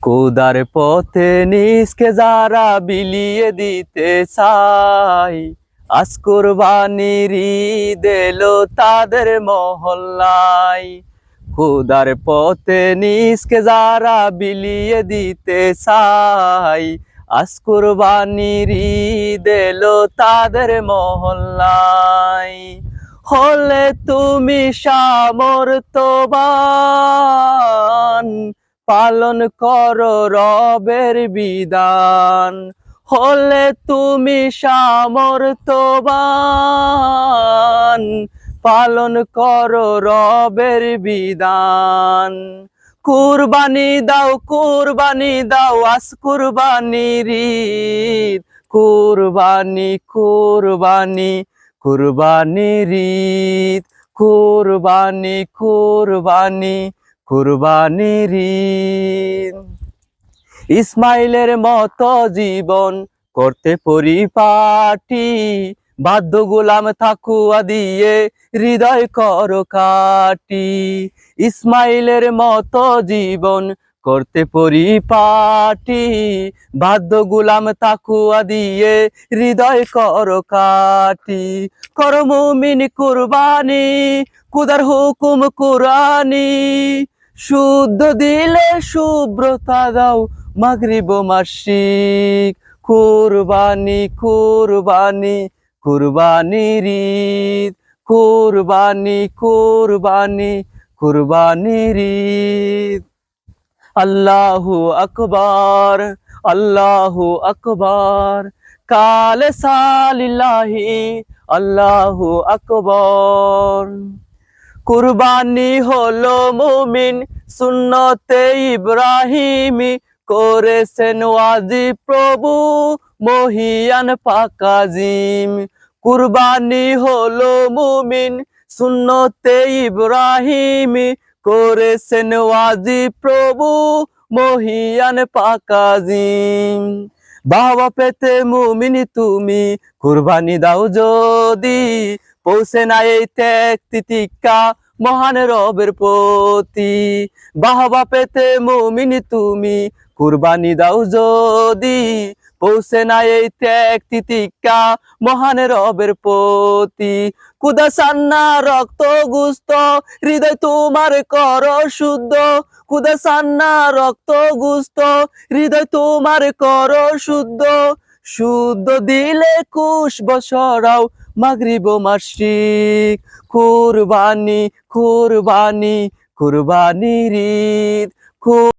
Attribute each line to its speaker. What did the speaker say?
Speaker 1: খোদার পথে নিজকে যারা বিলিয়ে দিতে চায়, আজ কুরবানির ঈদ এলো তাদের মহল্লায়। খোদার পথে নিজকে যারা বিলিয়ে দিতে চায়, আজ কুরবানির ঈদ এলো তাদের মহল্লায়। হলে তুমি সামর্থ্যবান, পালন করো রবের বিধান। হলে তুমি সামর্থ্যবান, পালন করো রবের বিধান। কুরবানি দাও, কুরবানি দাও, আজ কুরবানির ঈদ। কুরবানি কুরবানি কুরবানির ঈদ। কুরবানি কুরবানি কুরবানির ঈদ। ইসমাইলের মতো জীবন করতে পরিপাটি, বাধ্য গোলাম থাকুয়া দিয়ে হৃদয় করো কাটি। ইসমাইলের মতো জীবন করতে পরিপাটি, বাধ্য গোলাম থাকুয়া দিয়ে হৃদয় করো কাটি। করো মুমিন কুরবানি, খোদার হুকুম কুরআনি। শুদ্ধ দিলে শুভ্রতা দাও মাগরিব মাশরিক। কুরবানি কুরবানি কুরবানির ঈদ। কুরবানি কুরবানি কুরবানির ঈদ। আল্লাহু আকবার, আল্লাহু আকবার, কালে সালিল্লাহি, আল্লাহু আকবার। কুরবানি হলো মুমিন সুন্নতে ইব্রাহিমি, করেছেন ওয়াজিব প্রভু মহিয়ান পাক আজিম। কুরবানি হলো মুমিন সুন্নতে ইব্রাহিমি, করেছেন ওয়াজিব প্রভু মহিয়ান পাক আজিম। বাবা পেতে মুমিন তুমি কুরবানি দাও যদি, পৌঁছে না এই ত্যাগ তিতিক্ষা মহান রবের প্রতি। বাহবা পেতে মুমিন তুমি কুরবানি দাও যদি, পৌঁছে না এই ত্যাগ তিতিক্ষা মহান রবের প্রতি। খুদা সান্না রক্ত গুস্ত হৃদয় তোমার কর শুদ্ধ। খুদা সান্না রক্ত গুস্ত হৃদয় তোমার কর শুদ্ধ। শুদ্ধ দিলে কুশ বসরাও মাগরিব মাশরিক। কুরবানি কুরবানি কুরবানির ঈদ।